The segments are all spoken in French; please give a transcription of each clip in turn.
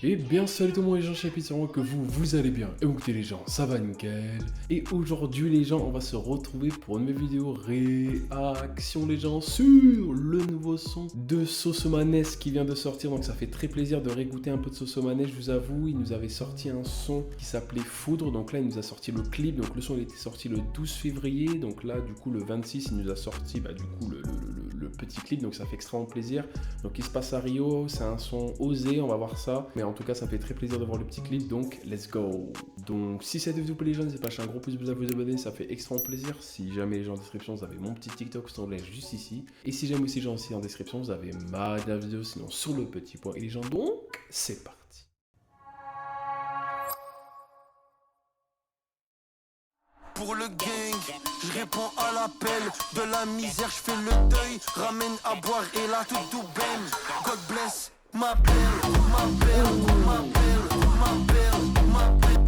Et bien salut tout le monde les gens, j'espère que vous allez bien. Et écoutez les gens, ça va nickel. Et aujourd'hui les gens, on va se retrouver pour une nouvelle vidéo réaction les gens sur le nouveau son de Sosomanes qui vient de sortir. Donc ça fait très plaisir de réécouter un peu de Sosomanes, je vous avoue. Il nous avait sorti un son qui s'appelait Foudre. Donc là il nous a sorti le clip. Donc le son il était sorti le 12 février. Donc là du coup le 26 il nous a sorti le petit clip. Donc ça fait extrêmement plaisir. Donc il se passe à Rio, c'est un son osé, on va voir ça. Mais en tout cas, ça me fait très plaisir de voir le petit clip, donc let's go. Donc si cette vidéo vous plaît les gens, n'hésitez pas à lâcher un gros pouce bleu à vous abonner, ça fait extrêmement plaisir. Si jamais les gens en description, vous avez mon petit TikTok, c'est en lien juste ici. Et si jamais aussi les gens aussi en description, vous avez ma dernière vidéo, sinon sur le petit point. Et les gens, donc c'est parti. Pour le gang, je réponds à l'appel de la misère, je fais le deuil, ramène à boire et là tout baigne. God bless ma belle, ma belle, ma belle, ma belle, ma belle,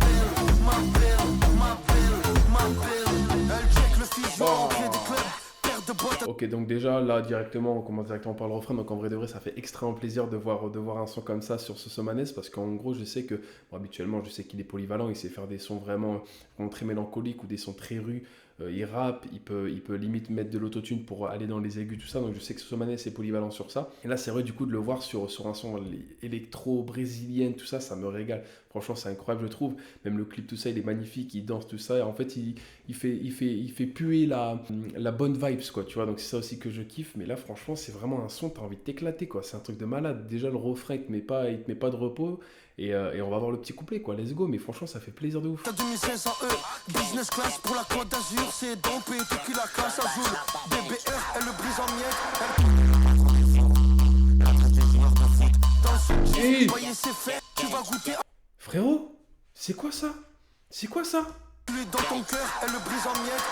ma belle, ma belle, ma belle. Elle check le fusion, entrée des clubs, paire de boîtes. Ok, donc déjà là directement, on commence directement par le refrain. Donc en vrai de vrai, ça fait extrêmement plaisir de voir un son comme ça sur Sosomanes parce qu'en gros, je sais que bon, habituellement, je sais qu'il est polyvalent, il sait faire des sons vraiment très mélancoliques ou des sons très rus. Il rappe, il peut limite mettre de l'autotune pour aller dans les aigus, tout ça. Donc je sais que Sosomanes est polyvalent sur ça. Et là, c'est vrai du coup de le voir sur un son électro, brésilien, tout ça, ça me régale. Franchement, c'est incroyable, je trouve. Même le clip, tout ça, il est magnifique, il danse, tout ça. Et en fait, il fait puer la bonne vibes, quoi, tu vois. Donc c'est ça aussi que je kiffe. Mais là, franchement, c'est vraiment un son, t'as envie de t'éclater, quoi. C'est un truc de malade. Déjà, le refrain, il te met pas de repos. Et on va voir le petit couplet, quoi. Let's go. Mais franchement, ça fait plaisir de ouf. T'as 2500 business class pour la Côte d'Azur, c'est dompé, tout qui la casse à jour. BBR, elle le brise en miettes. Dans ce Hey voyez c'est fait, tu vas goûter. Frérot, c'est quoi ça? C'est quoi ça? Lui dans ton cœur, elle le brise en miettes.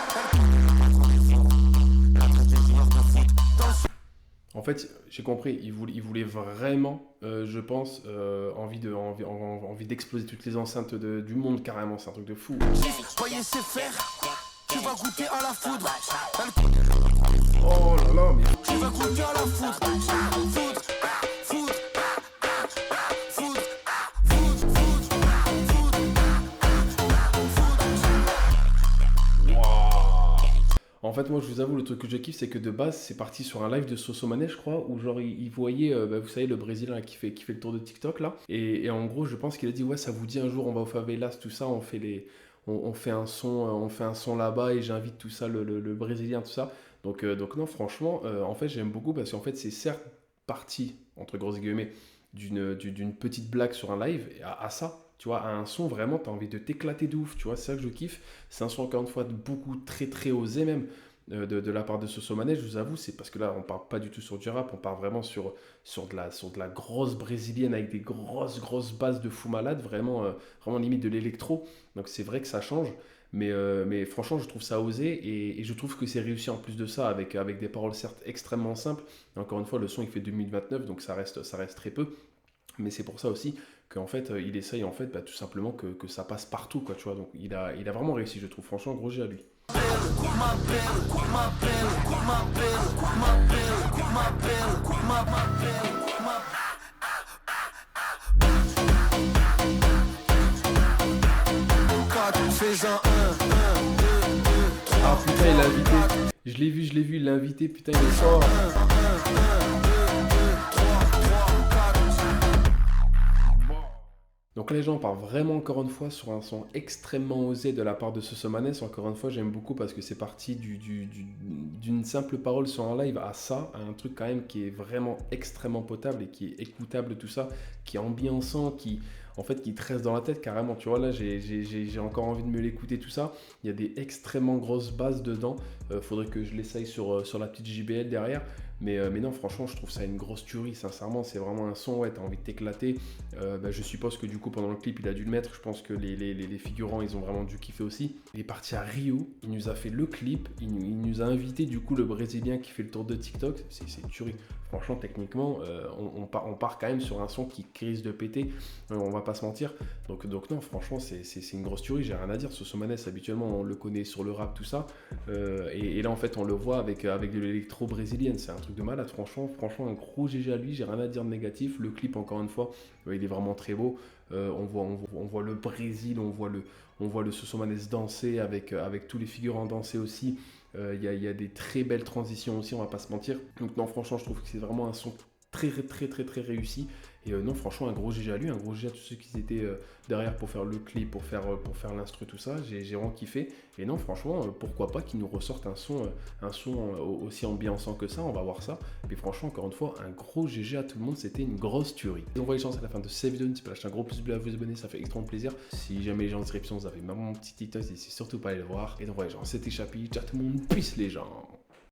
En fait, j'ai compris, il voulait vraiment, je pense, envie d'exploser toutes les enceintes du monde carrément, c'est un truc de fou. Voyez c'est faire, tu vas goûter à la foudre. Oh là là, mais... Tu vas goûter à la foudre. Foudre, foudre, foudre, foudre, foudre. En fait, moi, je vous avoue, le truc que je kiffe, c'est que de base, c'est parti sur un live de Sosomanes, je crois, où genre, il voyait, vous savez, le Brésilien là, qui fait le tour de TikTok, là. Et en gros, je pense qu'il a dit, ouais, ça vous dit un jour, on va au favelas, tout ça, on fait un son là-bas et j'invite tout ça, le Brésilien, tout ça. Donc non, franchement, en fait, j'aime beaucoup parce qu'en fait, c'est certes parti, entre grosses guillemets, d'une petite blague sur un live à ça. Tu vois, à un son, vraiment, tu as envie de t'éclater de ouf. Tu vois, c'est ça que je kiffe. C'est un son, encore une fois, de beaucoup très, très osé même de la part de Sosomanes. Je vous avoue, c'est parce que là, on part pas du tout sur du rap. On part vraiment sur de la grosse brésilienne avec des grosses bases de fou malade. Vraiment limite de l'électro. Donc, c'est vrai que ça change. Mais franchement, je trouve ça osé et je trouve que c'est réussi en plus de ça avec des paroles certes extrêmement simples. Et encore une fois, le son il fait 2029, donc ça reste très peu. Mais c'est pour ça aussi qu'en fait, il essaye en fait, tout simplement que ça passe partout, quoi, tu vois. Donc il a vraiment réussi, je trouve. Franchement, gros G à lui. Ah putain, il l'a invité. Je l'ai vu, il l'a invité. Putain, il est fort. Donc là, les gens partent vraiment encore une fois sur un son extrêmement osé de la part de Sosomanes. Encore une fois, j'aime beaucoup parce que c'est parti d'une simple parole sur un live à ça, à un truc quand même qui est vraiment extrêmement potable et qui est écoutable, tout ça, qui est ambiançant, en fait, qui te reste dans la tête carrément. Tu vois, là, j'ai encore envie de me l'écouter, tout ça. Il y a des extrêmement grosses bases dedans. Faudrait que je l'essaye sur la petite JBL derrière. Mais non, franchement, je trouve ça une grosse tuerie. Sincèrement, c'est vraiment un son, ouais, t'as envie de t'éclater. Je suppose que du coup, pendant le clip, il a dû le mettre. Je pense que les figurants, ils ont vraiment dû kiffer aussi. Il est parti à Rio, il nous a fait le clip, il nous a invité du coup le Brésilien qui fait le tour de TikTok. C'est une tuerie. Franchement, techniquement, on part quand même sur un son qui risque de péter. On va pas se mentir. Donc non, franchement, c'est une grosse tuerie, j'ai rien à dire. Sosomanes, habituellement, on le connaît sur le rap, tout ça. Et là, en fait, on le voit avec de l'électro brésilienne. C'est un truc de malade, franchement, un gros GG à lui, j'ai rien à dire de négatif. Le clip, encore une fois, il est vraiment très beau. On voit le Brésil, on voit le Sosomanes danser avec tous les figurants danser aussi. Il y a des très belles transitions aussi, on va pas se mentir. Donc non, franchement, je trouve que c'est vraiment un son très réussi. Et non, franchement, un gros GG à lui, un gros GG à tous ceux qui étaient derrière pour faire le clip, pour faire l'instru, tout ça. J'ai vraiment kiffé. Et non, franchement, pourquoi pas qu'ils nous ressortent un son aussi ambiançant que ça, on va voir ça. Mais franchement, encore une fois, un gros GG à tout le monde, c'était une grosse tuerie. Et on voit les chances à la fin de cette vidéo, n'hésitez pas à lâcher un gros pouce bleu, à vous abonner, ça fait extrêmement plaisir. Si jamais les gens en description, vous avez même mon petit TikTok, n'hésitez surtout pas à aller le voir. Et donc voilà, c'était Chapi, ciao tout le monde, peace les gens.